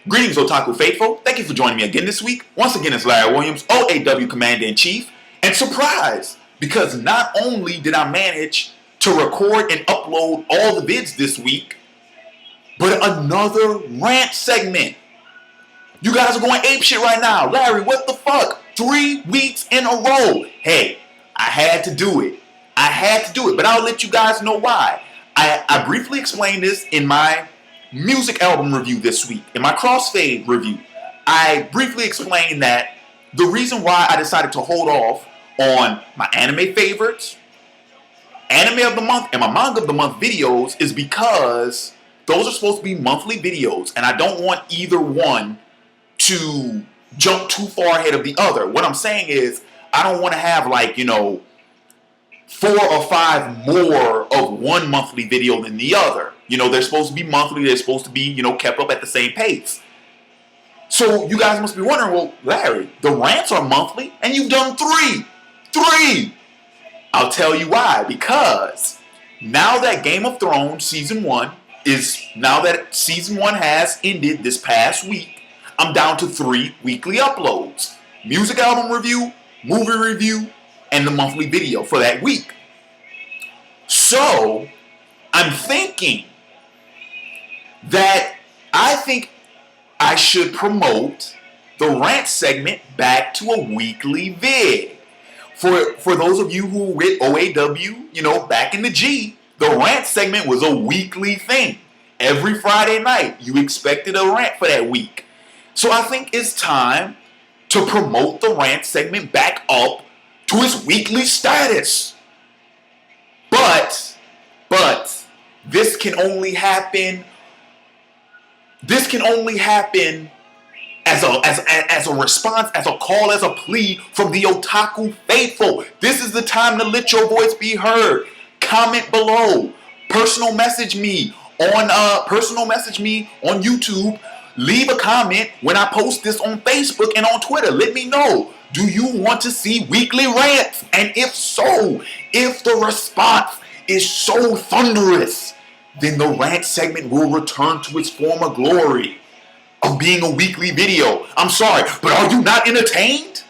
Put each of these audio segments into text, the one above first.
Greetings, Otaku Faithful. Thank you for joining me again this week. Once again, it's Larry Williams, OAW Commander-in-Chief. And surprise, because not only did I manage to record and upload all the vids this week, but another rant segment. You guys are going apeshit right now. Larry, what the fuck? 3 weeks in a row. Hey, I had to do it. But I'll let you guys know why. I briefly explained this in my music album review this week, in my Crossfade review. I briefly explained that the reason why I decided to hold off on my anime favorites, anime of the month, and my manga of the month videos is because those are supposed to be monthly videos, and I don't want either one to jump too far ahead of the other. What I'm saying is, I don't want to have 4 or 5 more of one monthly video than the other. They're supposed to be monthly. They're supposed to be, kept up at the same pace. So you guys must be wondering, well, Larry, the rants are monthly, and you've done 3. 3! I'll tell you why. Because now that Game of Thrones Season 1 has ended this past week, I'm down to 3 weekly uploads. Music album review, movie review, and the monthly video for that week. So, I'm thinking that I should promote the rant segment back to a weekly vid. For those of you who were with OAW, back in the G, the rant segment was a weekly thing. Every Friday night, you expected a rant for that week. So I think it's time to promote the rant segment back up to its weekly status. But this can only happen as a response, as a call, as a plea from the Otaku Faithful. This is the time to let your voice be heard. Comment below. Personal message me on YouTube. Leave a comment when I post this on Facebook and on Twitter. Let me know. Do you want to see weekly rants? And if so, if the response is so thunderous, then the rant segment will return to its former glory of being a weekly video. I'm sorry, but are you not entertained?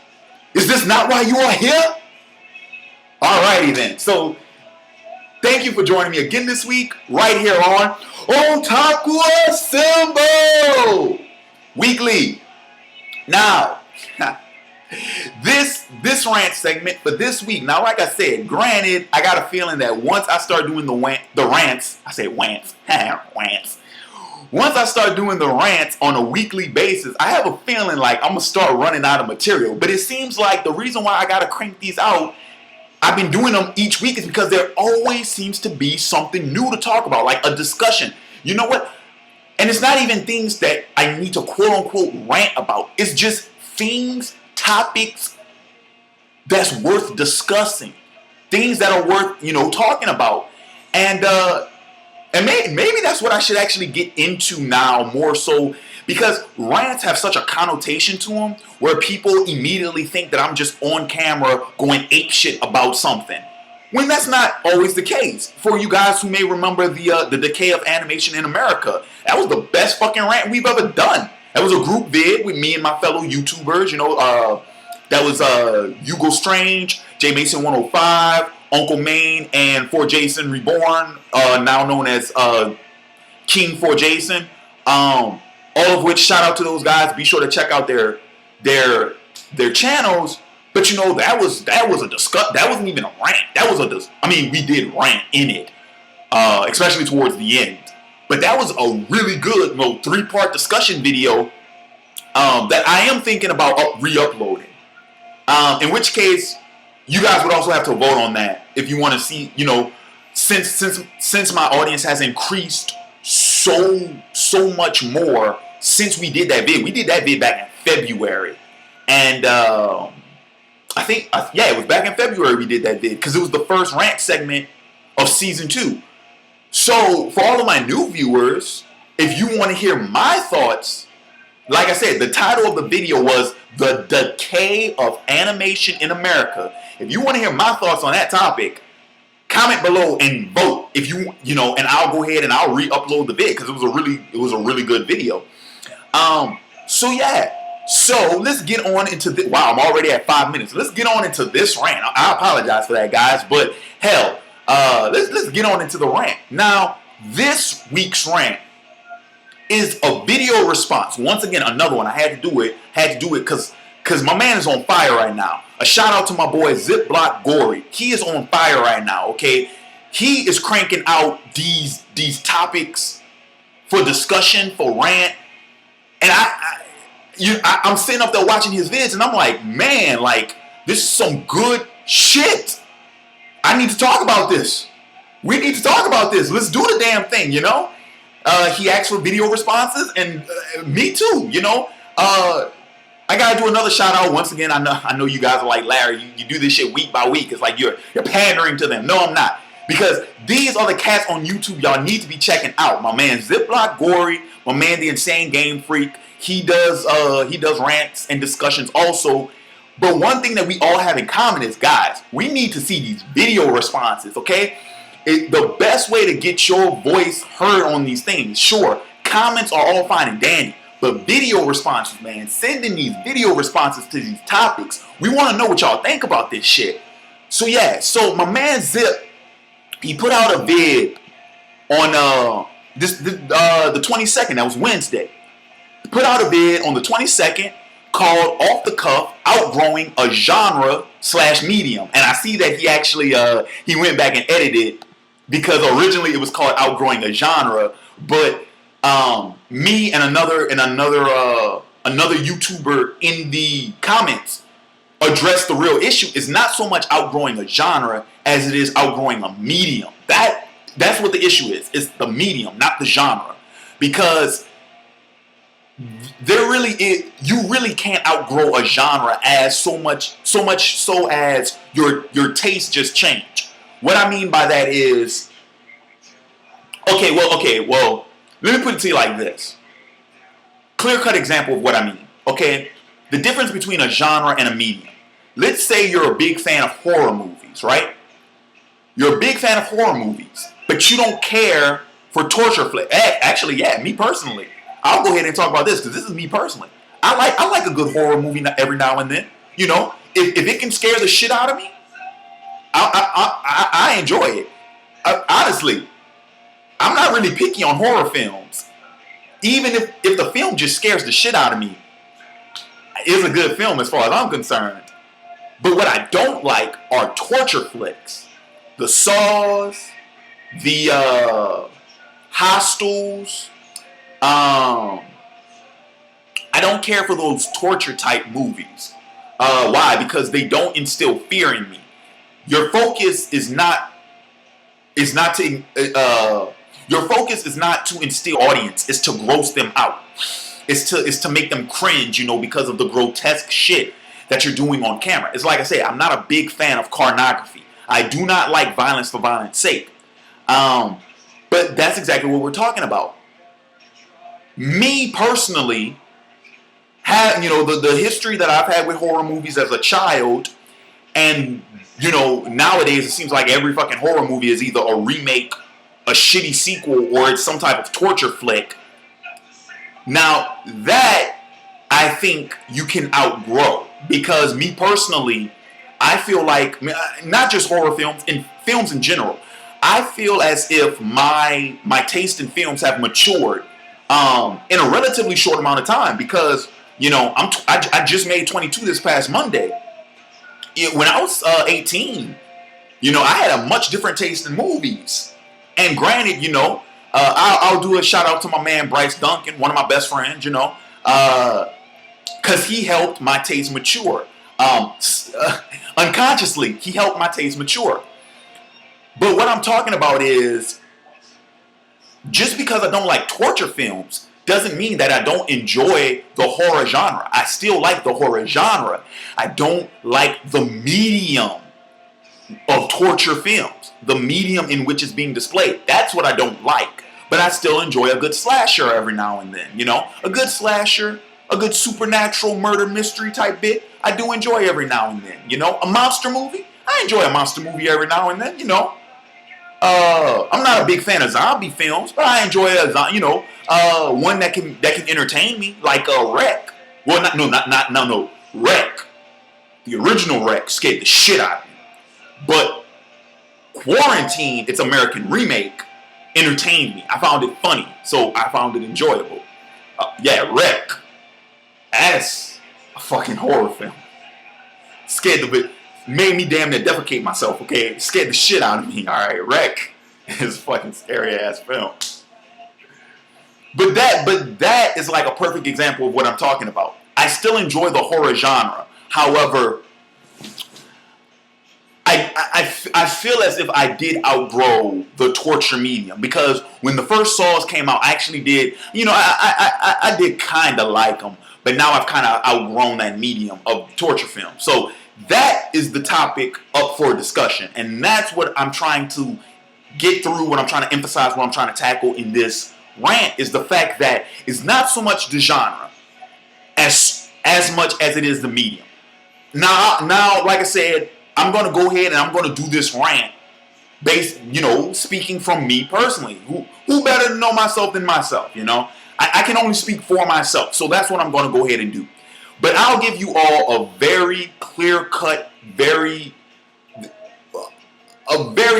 Is this not why you are here? Alrighty then. So, thank you for joining me again this week, right here on Otaku Assemble Weekly. Now, this rant segment for this week. Now, like I said, granted, I got a feeling that once I start doing the rants, I say rants, rants. Once I start doing the rants on a weekly basis, I have a feeling like I'm gonna start running out of material. But it seems like the reason why I gotta crank these out, I've been doing them each week, is because there always seems to be something new to talk about, like a discussion. You know what? And it's not even things that I need to quote-unquote rant about. It's just things, topics that's worth discussing. Things that are worth, talking about. And maybe that's what I should actually get into now more so, because rants have such a connotation to them where people immediately think that I'm just on camera going apeshit about something, when that's not always the case. For you guys who may remember the decay of animation in America, that was the best fucking rant we've ever done. That was a group vid with me and my fellow YouTubers. That was Hugo Strange, J Mason 105, Uncle Maine, and For Jason Reborn, now known as King For Jason. All of which, shout out to those guys. Be sure to check out their channels. But that was a discuss. That wasn't even a rant. We did rant in it, especially towards the end. But that was a really good 3-part discussion video that I am thinking about re-uploading. In which case, you guys would also have to vote on that if you want to see. Since my audience has increased so much more since we did that vid. We did that vid back in February, and it was back in February we did that vid because it was the first rant segment of season 2. So for all of my new viewers, if you want to hear my thoughts, like I said, the title of the video was "The Decay of Animation in America." If you want to hear my thoughts on that topic, comment below and vote. If and I'll go ahead and I'll re-upload the vid because it was a really good video. So yeah. So let's get on into the. Wow, I'm already at 5 minutes. Let's get on into this rant. I apologize for that, guys, but hell, let's get on into the rant. Now, this week's rant is a video response. Once again, another one. I had to do it. Because my man is on fire right now. A shout out to my boy Zipblockgory. He is on fire right now. Okay, he is cranking out these topics for discussion, for rant, and I'm sitting up there watching his vids, and I'm like, man, like, this is some good shit. I need to talk about this. We need to talk about this. Let's do the damn thing, you know? He asked for video responses, and me too, you know? I gotta do another shout out once again. I know you guys are like, Larry, you do this shit week by week. It's like you're pandering to them. No, I'm not. Because these are the cats on YouTube y'all need to be checking out. My man Zipblockgory, my man the Insane Game Freak. He does rants and discussions also. But one thing that we all have in common is, guys, we need to see these video responses, okay? The best way to get your voice heard on these things, sure, comments are all fine and dandy, but video responses, man, sending these video responses to these topics, we want to know what y'all think about this shit. So yeah, so my man Zip, he put out a vid on the 22nd, that was Wednesday. Put out a vid on the 22nd called Off the Cuff, Outgrowing a Genre/Medium. And I see that he actually he went back and edited, because originally it was called Outgrowing a Genre, but me and another YouTuber in the comments addressed the real issue. It's not so much outgrowing a genre as it is outgrowing a medium. That's what the issue is. It's the medium, not the genre. Because you really can't outgrow a genre as so much so as your taste just change. What I mean by that is, okay, well, let me put it to you like this. Clear-cut example of what I mean, okay? The difference between a genre and a medium. Let's say you're a big fan of horror movies, right? You're a big fan of horror movies, but you don't care for torture flicks. Actually, yeah, me personally. I'll go ahead and talk about this, because this is me personally. I like a good horror movie every now and then. You know, if it can scare the shit out of me, I enjoy it. Honestly, I'm not really picky on horror films. Even if the film just scares the shit out of me, it's a good film as far as I'm concerned. But what I don't like are torture flicks. The Saws, the Hostels. I don't care for those torture type movies. Why? Because they don't instill fear in me. Your focus is not to instill audience. It's to gross them out. It's to make them cringe, you know, because of the grotesque shit that you're doing on camera. It's like I say, I'm not a big fan of pornography. I do not like violence for violence sake. But that's exactly what we're talking about. Me personally, the history that I've had with horror movies as a child, and you know, nowadays it seems like every fucking horror movie is either a remake, a shitty sequel, or it's some type of torture flick. Now that I think you can outgrow, because me personally, I feel like, not just horror films, in films in general, I feel as if my taste in films have matured in a relatively short amount of time, because you know I just made 22 this past Monday. When I was 18, you know, I had a much different taste in movies. And granted, you know, I'll do a shout out to my man Bryce Duncan, one of my best friends, you know, because he helped my taste mature. Unconsciously, he helped my taste mature. But what I'm talking about is, just because I don't like torture films doesn't mean that I don't enjoy the horror genre. I still like the horror genre. I don't like the medium of torture films, the medium in which it's being displayed. That's what I don't like. But I still enjoy a good slasher every now and then, you know? A good slasher, a good supernatural murder mystery type bit, I do enjoy every now and then, you know? A monster movie, I enjoy a monster movie every now and then, you know? I'm not a big fan of zombie films, but I enjoy one that can entertain me, like Wreck. Well, no, Wreck. The original Wreck scared the shit out of me. But Quarantine, its American remake, entertained me. I found it funny, so I found it enjoyable. Yeah, Wreck. That's a fucking horror film. Scared the bit, made me damn near defecate myself. Okay, scared the shit out of me. All right, Wreck is a fucking scary ass film. But that is like a perfect example of what I'm talking about. I still enjoy the horror genre. However, I feel as if I did outgrow the torture medium, because when the first Saws came out, I actually did, I did kind of like them, but now I've kind of outgrown that medium of torture film. So that is the topic up for discussion, and that's what I'm trying to get through, what I'm trying to emphasize, what I'm trying to tackle in this rant, is the fact that it's not so much the genre as much as it is the medium. Now, like I said, I'm going to go ahead and I'm going to do this rant based, speaking from me personally. Who better to know myself than myself, I can only speak for myself. So that's what I'm going to go ahead and do. But I'll give you all a very clear-cut, a very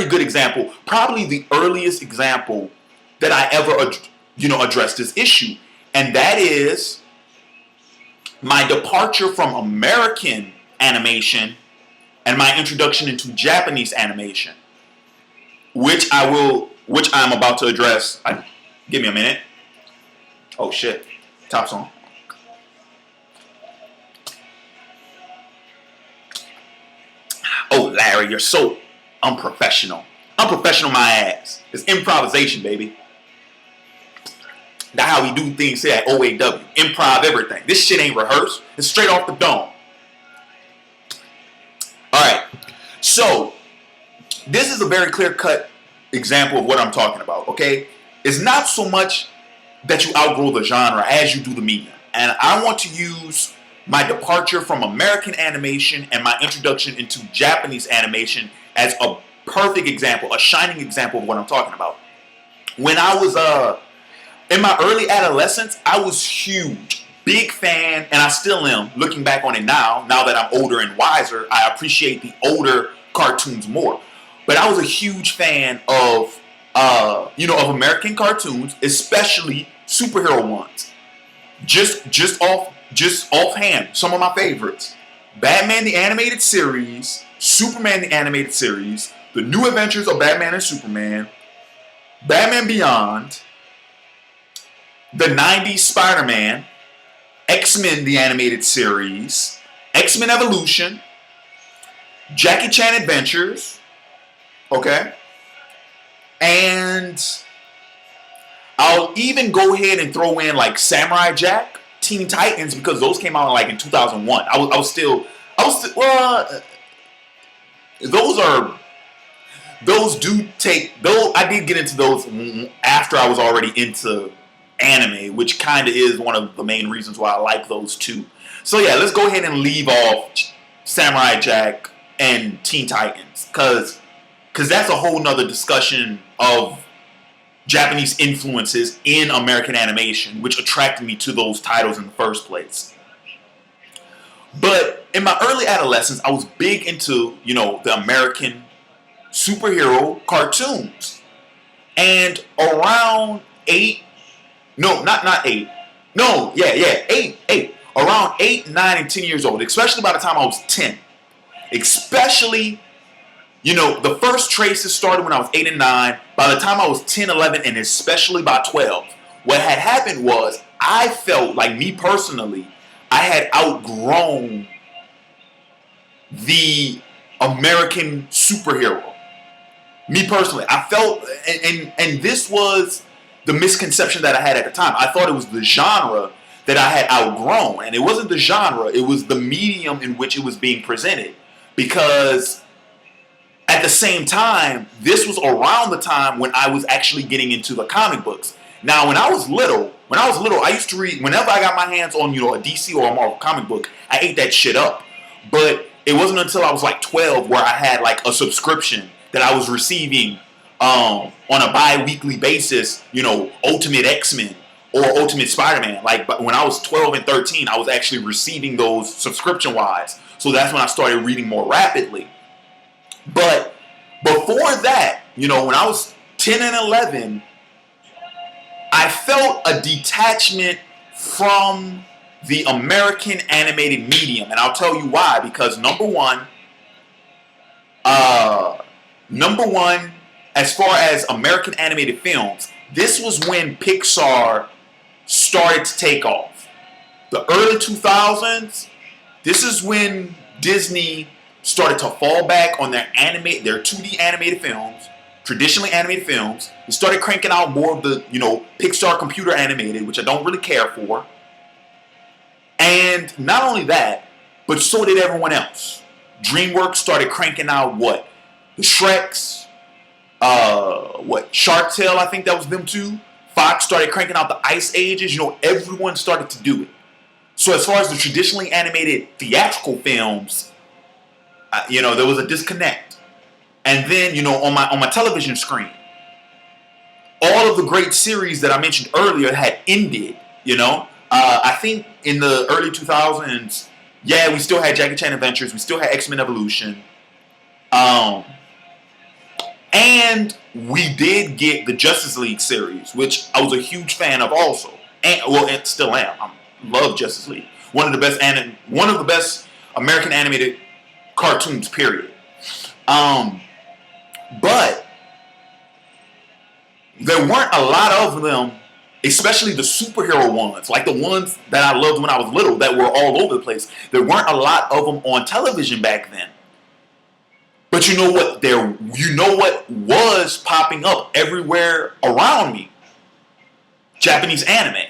good example, probably the earliest example that I ever, addressed this issue. And that is my departure from American animation and my introduction into Japanese animation, which I'm about to address. Give me a minute. Oh shit, top song. Oh Larry, you're so unprofessional. Unprofessional my ass. It's improvisation, baby. That's how we do things here at OAW. Improv everything. This shit ain't rehearsed. It's straight off the dome. Alright, so this is a very clear-cut example of what I'm talking about, okay? It's not so much that you outgrow the genre as you do the medium. And I want to use my departure from American animation and my introduction into Japanese animation as a perfect example, a shining example of what I'm talking about. When I was in my early adolescence, I was huge. Big fan, and I still am, looking back on it now that I'm older and wiser, I appreciate the older cartoons more. But I was a huge fan of, of American cartoons, especially superhero ones. Just offhand, some of my favorites: Batman the Animated Series, Superman the Animated Series, The New Adventures of Batman and Superman, Batman Beyond, the 90s Spider-Man, X-Men the Animated Series, X-Men Evolution, Jackie Chan Adventures, okay? And I'll even go ahead and throw in like Samurai Jack, Teen Titans, because those came out like in 2001. I did get into those after I was already into anime, which kind of is one of the main reasons why I like those two. So yeah, let's go ahead and leave off Samurai Jack and Teen Titans, because that's a whole nother discussion of Japanese influences in American animation, which attracted me to those titles in the first place. But in my early adolescence, I was big into, the American superhero cartoons. And around 8. Around 8, 9, and 10 years old, especially by the time I was 10. Especially, the first traces started when I was 8 and 9. By the time I was 10, 11, and especially by 12, what had happened was I felt like, me personally, I had outgrown the American superhero. Me personally, I felt, and this was the misconception that I had at the time. I thought it was the genre that I had outgrown, and it wasn't the genre, it was the medium in which it was being presented. Because at the same time, this was around the time when I was actually getting into the comic books. Now, when I was little, I used to read, whenever I got my hands on, a DC or a Marvel comic book, I ate that shit up. But it wasn't until I was like 12 where I had like a subscription that I was receiving on a bi-weekly basis, Ultimate X-Men or Ultimate Spider-Man. Like, but when I was 12 and 13, I was actually receiving those subscription-wise. So that's when I started reading more rapidly. But before that, when I was 10 and 11, I felt a detachment from the American animated medium. And I'll tell you why. Because number one, as far as American animated films, this was when Pixar started to take off. The early 2000s, this is when Disney started to fall back on their 2D animated films, traditionally animated films. They started cranking out more of the, Pixar computer animated, which I don't really care for. And not only that, but so did everyone else. DreamWorks started cranking out what? The Shreks, Shark Tale, I think that was them too. Fox started cranking out the Ice Ages. Everyone started to do it. So as far as the traditionally animated theatrical films, there was a disconnect. And then, on my television screen, all of the great series that I mentioned earlier had ended. I think in the early 2000s, yeah, we still had Jackie Chan Adventures, we still had X-Men Evolution, and we did get the Justice League series, which I was a huge fan of also, and still am. I love Justice League. One of the best American animated cartoons, period. But there weren't a lot of them, especially the superhero ones, like the ones that I loved when I was little, that were all over the place. There weren't a lot of them on television back then. But you know what was popping up everywhere around me? Japanese anime.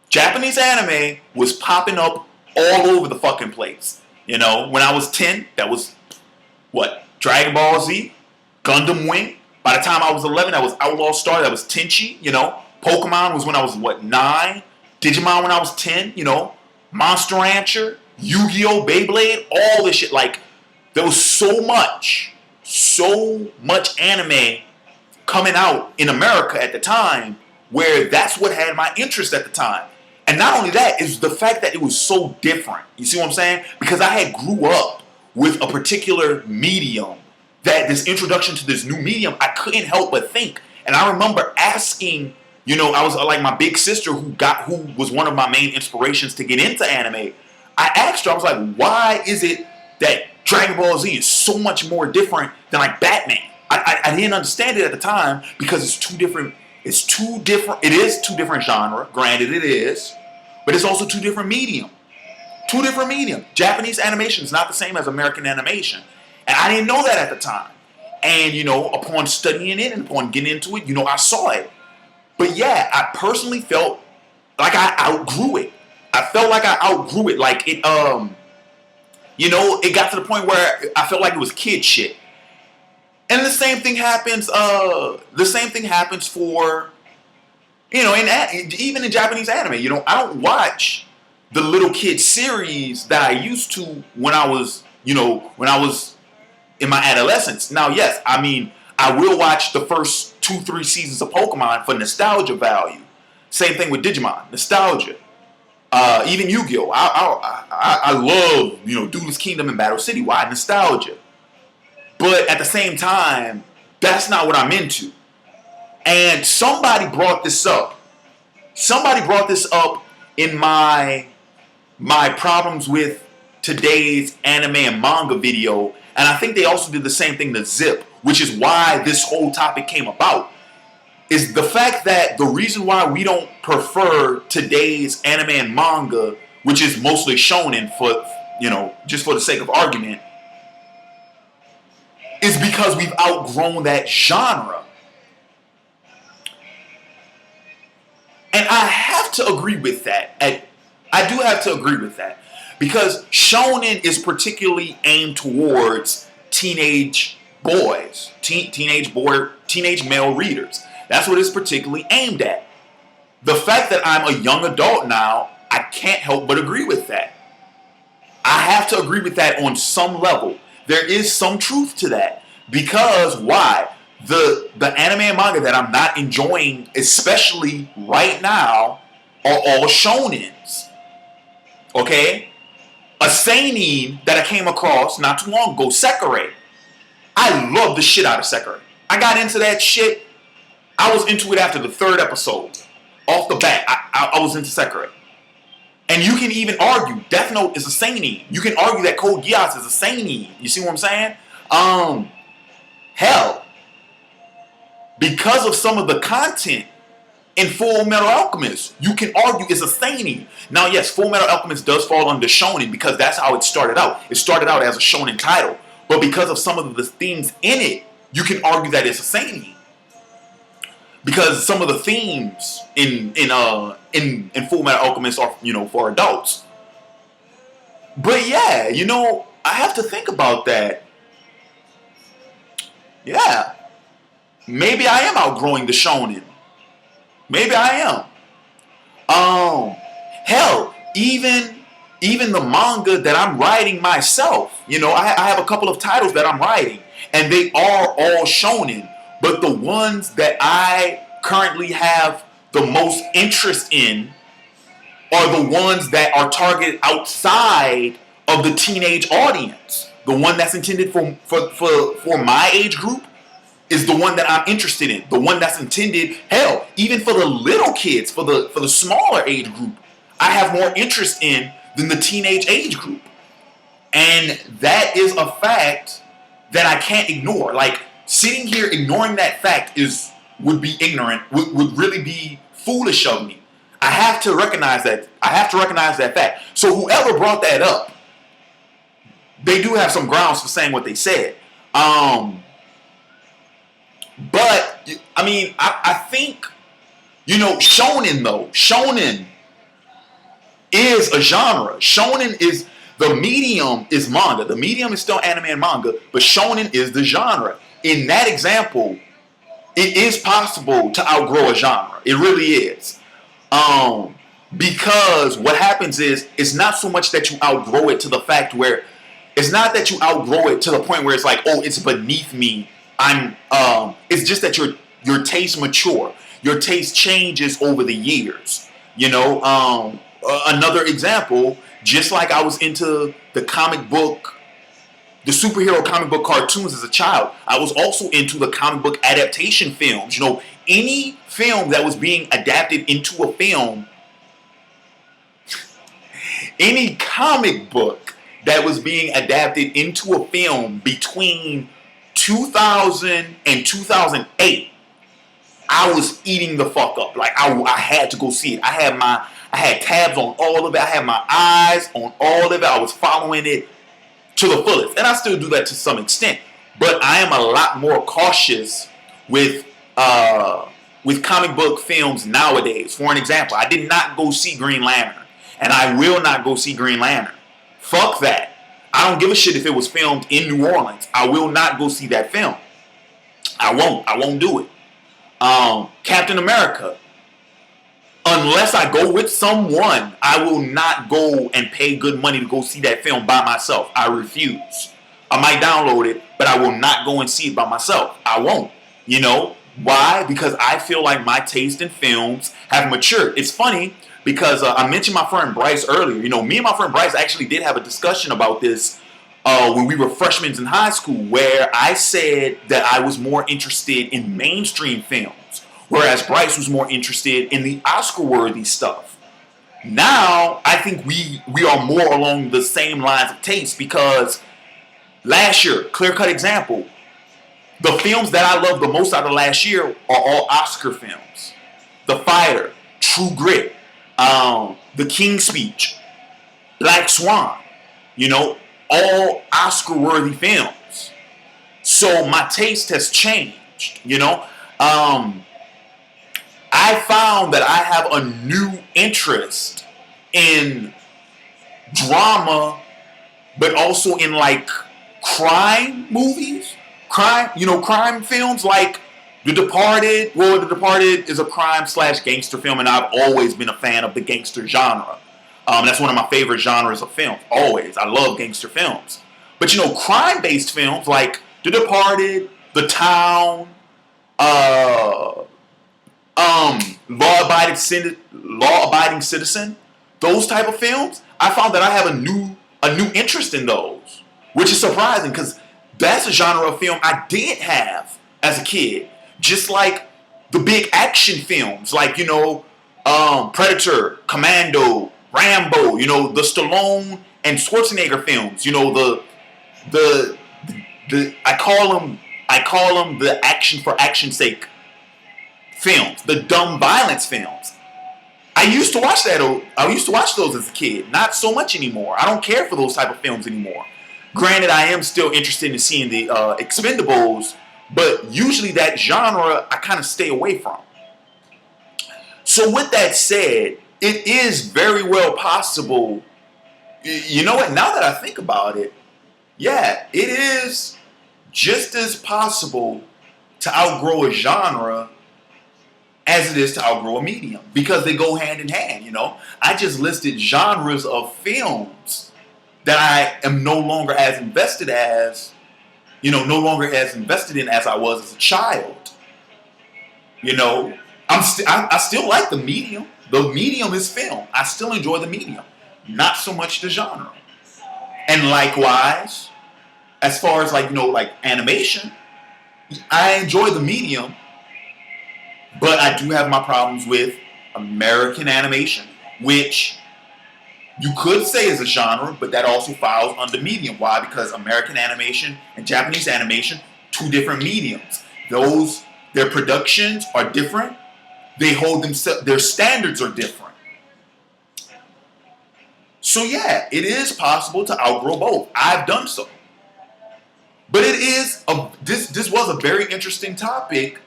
Japanese anime was popping up all over the fucking place. When I was 10, that was what? Dragon Ball Z, Gundam Wing. By the time I was 11, that was Outlaw Star, that was Tenchi, Pokemon was when I was 9. Digimon when I was 10, Monster Rancher, Yu-Gi-Oh, Beyblade, all this shit. Like, there was so much anime coming out in America at the time where that's what had my interest at the time. And not only that, is the fact that it was so different. You see what I'm saying? Because I had grew up with a particular medium, that this introduction to this new medium, I couldn't help but think. And I remember asking, I was like my big sister who was one of my main inspirations to get into anime. I asked her, I was like, why is it that Dragon Ball Z is so much more different than like Batman? I didn't understand it at the time because it is two different genre. Granted, it is. But it's also two different medium. Japanese animation is not the same as American animation. And I didn't know that at the time. And, upon studying it and upon getting into it, I saw it. But yeah, I personally felt like I outgrew it. Like it, it got to the point where I felt like it was kid shit. And the same thing happens for, even in Japanese anime. I don't watch the little kid series that I used to when I was in my adolescence. Now, yes, I will watch the first 2-3 seasons of Pokemon for nostalgia value. Same thing with Digimon, nostalgia. Even Yu-Gi-Oh! I love, Duelist Kingdom and Battle City. Why? Nostalgia. But at the same time, that's not what I'm into. And somebody brought this up. In my problems with today's anime and manga video. And I think they also did the same thing to Zip, which is why this whole topic came about. Is the fact that the reason why we don't prefer today's anime and manga, which is mostly shonen for, just for the sake of argument, is because we've outgrown that genre. And I have to agree with that. I do have to agree with that. Because shonen is particularly aimed towards teenage boys, teenage male readers. That's what it's particularly aimed at. The fact that I'm a young adult now, I can't help but agree with that. I have to agree with that on some level. There is some truth to that. Because why? the anime and manga that I'm not enjoying, especially right now, are all shonens. Okay? A seinen that I came across not too long ago, Sekirei. I love the shit out of Sekirei. I got into that shit. I was into it after the third episode. Off the bat, I was into Sekirei. And you can even argue Death Note is a seinen. You can argue that Code Geass is a seinen. You see what I'm saying? Hell, because of some of the content in Full Metal Alchemist, you can argue it's a seinen. Now, yes, Full Metal Alchemist does fall under shonen because that's how it started out. It started out as a shonen title, but because of some of the themes in it, you can argue that it's a seinen. Because some of the themes in Full Metal Alchemist are, for adults. But yeah, I have to think about that. Yeah. Maybe I am outgrowing the shonen. Maybe I am. Hell, even the manga that I'm writing myself, I have a couple of titles that I'm writing, and they are all shonen. But the ones that I currently have the most interest in are the ones that are targeted outside of the teenage audience. The one that's intended for my age group is the one that I'm interested in. The one that's intended, hell, even for the little kids, for the smaller age group, I have more interest in than the teenage age group. And that is a fact that I can't ignore. Like, sitting here ignoring that fact would be ignorant, would really be foolish of me. I have to recognize that. I have to recognize that fact. So whoever brought that up, they do have some grounds for saying what they said. But I mean, I think, shonen though. Shonen is a genre. Shonen is the medium is manga. The medium is still anime and manga, but shonen is the genre. In that example, it is possible to outgrow a genre. It really is. Because what happens is, it's not so much that you outgrow it to the fact where, it's not that you outgrow it to the point where it's like, oh, it's beneath me. It's just that your taste mature. Your taste changes over the years. Another example, just like I was into the superhero comic book cartoons as a child, I was also into the comic book adaptation films. Any film that was being adapted into a film, any comic book that was being adapted into a film between 2000 and 2008, I was eating the fuck up. Like, I had to go see it. I had tabs on all of it. I had my eyes on all of it. I was following it to the fullest. And I still do that to some extent. But I am a lot more cautious with comic book films nowadays. For an example, I did not go see Green Lantern. And I will not go see Green Lantern. Fuck that. I don't give a shit if it was filmed in New Orleans. I will not go see that film. I won't do it. Captain America. Unless I go with someone, I will not go and pay good money to go see that film by myself. I refuse. I might download it, but I will not go and see it by myself. I won't. Why? Because I feel like my taste in films have matured. It's funny because I mentioned my friend Bryce earlier. Me and my friend Bryce actually did have a discussion about this when we were freshmen in high school, where I said that I was more interested in mainstream films, whereas Bryce was more interested in the Oscar-worthy stuff. Now, I think we are more along the same lines of taste, because last year, clear-cut example, the films that I loved the most out of last year are all Oscar films. The Fighter, True Grit, The King's Speech, Black Swan, all Oscar-worthy films. So my taste has changed, I found that I have a new interest in drama, but also in like crime movies, crime films like The Departed. Well, The Departed is a crime/gangster film, and I've always been a fan of the gangster genre. That's one of my favorite genres of films. Always, I love gangster films. But crime-based films like The Departed, The Town, uh, law-abiding citizen, those type of films, I found that I have a new interest in those, which is surprising because that's a genre of film I did have as a kid. Just like the big action films, like Predator, Commando, Rambo, the Stallone and Schwarzenegger films. The I call them the action for action's sake films, the dumb violence films. I used to watch those as a kid. Not so much anymore. I don't care for those type of films anymore. Granted, I am still interested in seeing the Expendables, but usually that genre I kind of stay away from. So with that said, it is very well possible. You know what? Now that I think about it, yeah, it is just as possible to outgrow a genre as it is to outgrow a medium, because they go hand in hand. I just listed genres of films that I am no longer as invested in as I was as a child. I still like the medium. The medium is film. I still enjoy the medium, not so much the genre. And likewise, as far as like animation, I enjoy the medium, but I do have my problems with American animation, which you could say is a genre, but that also falls under medium. Why? Because American animation and Japanese animation, two different mediums. Their productions are different. They hold themselves, their standards are different. So yeah, it is possible to outgrow both. I've done so. But this was a very interesting topic,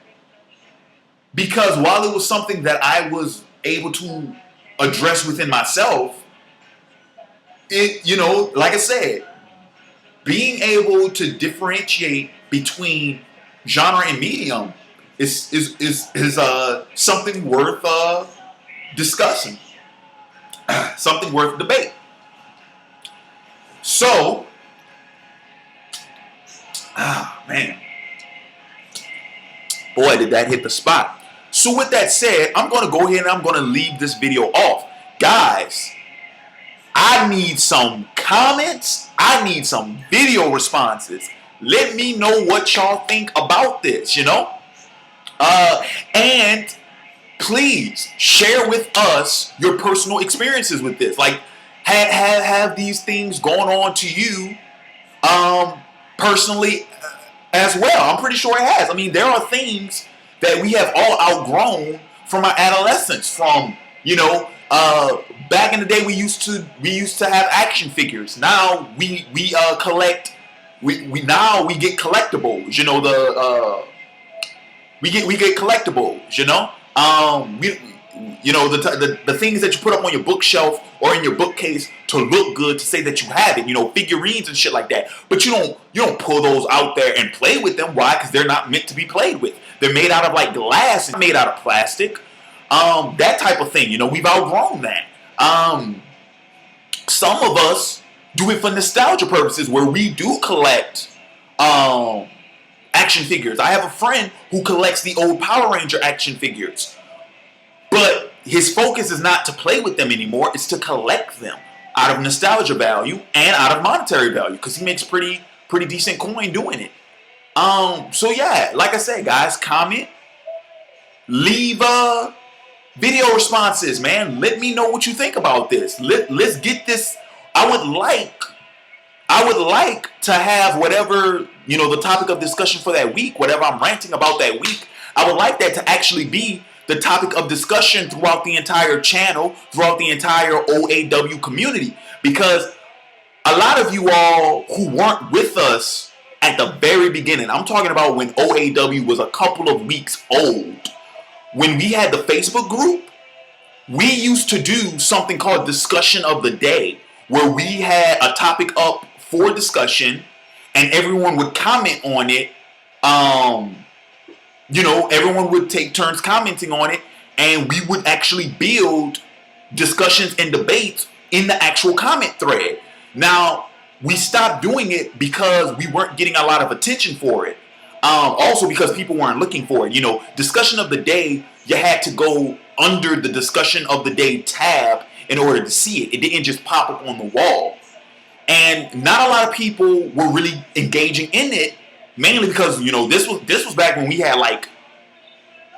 because while it was something that I was able to address within myself, like I said, being able to differentiate between genre and medium is something worth discussing, something worth debate. So, man, boy, did that hit the spot. So with that said, I'm going to go ahead and I'm going to leave this video off. Guys, I need some comments. I need some video responses. Let me know what y'all think about this, and please share with us your personal experiences with this. Like, have these things going on to you personally as well? I'm pretty sure it has. I mean, there are things that we have all outgrown from our adolescence. From back in the day, we used to have action figures. Now we collect. We get collectibles. We get collectibles. The things that you put up on your bookshelf or in your bookcase to look good, to say that you have it. Figurines and shit like that. But you don't pull those out there and play with them. Why? Because they're not meant to be played with. They're made out of like glass, and made out of plastic. That type of thing. We've outgrown that. Some of us do it for nostalgia purposes, where we do collect action figures. I have a friend who collects the old Power Ranger action figures. But his focus is not to play with them anymore. It's to collect them out of nostalgia value and out of monetary value, because he makes pretty decent coin doing it. So yeah, like I said, guys, comment, leave video responses, man. Let me know what you think about this. Let's get this. I would like to have whatever, the topic of discussion for that week, whatever I'm ranting about that week, I would like that to actually be the topic of discussion throughout the entire channel, throughout the entire OAW community. Because a lot of you all who weren't with us at the very beginning, I'm talking about when OAW was a couple of weeks old, when we had the Facebook group, we used to do something called Discussion of the Day, where we had a topic up for discussion and everyone would comment on it. Everyone would take turns commenting on it, and we would actually build discussions and debates in the actual comment thread. Now, we stopped doing it because we weren't getting a lot of attention for it. Also because people weren't looking for it. You know, discussion of the day, you had to go under the discussion of the day tab in order to see it. It didn't just pop up on the wall. And not a lot of people were really engaging in it, mainly because, you know, this was back when we had like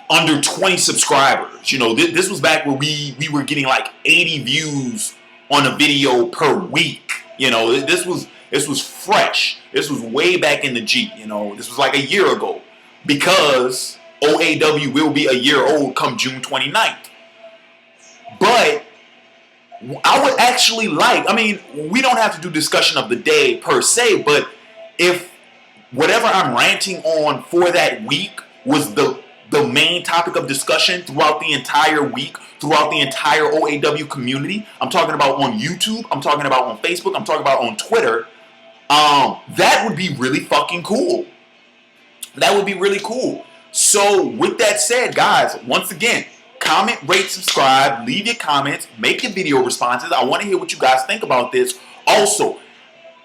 under 20 subscribers. You know, this was back where we were getting like 80 views on a video per week. You know, this was fresh. This was way back in the G. You know, this was like a year ago, because OAW will be a year old come June 29th. But I would actually like, I mean, we don't have to do discussion of the day per se, but if whatever I'm ranting on for that week was the main topic of discussion throughout the entire week, throughout the entire OAW community, I'm talking about on YouTube, I'm talking about on Facebook, I'm talking about on Twitter, that would be really fucking cool. That would be really cool. So with that said, guys, once again, comment, rate, subscribe, leave your comments, make your video responses. I want to hear what you guys think about this. Also,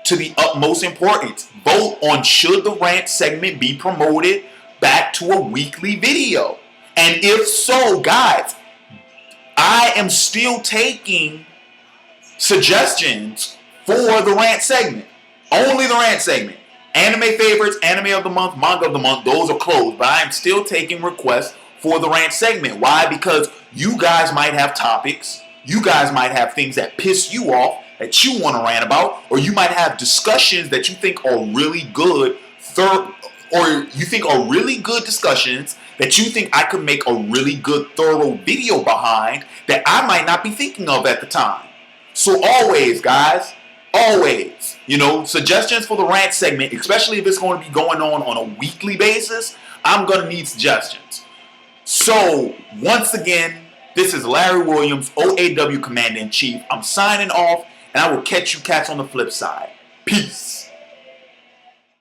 to the utmost importance, vote on should the rant segment be promoted back to a weekly video. And if so, guys, I am still taking suggestions for the rant segment. Only the rant segment. Anime favorites, anime of the month, manga of the month, those are closed. But I am still taking requests for the rant segment. Why? Because you guys might have topics. You guys might have things that piss you off that you want to rant about. Or you might have discussions that you think are really good. Or you think are really good discussions that you think I could make a really good, thorough video behind that I might not be thinking of at the time. So always, guys, always, you know, suggestions for the rant segment, especially if it's going to be going on a weekly basis, I'm going to need suggestions. So, once again, this is Larry Williams, OAW Commander-in-Chief. I'm signing off, and I will catch you cats on the flip side. Peace.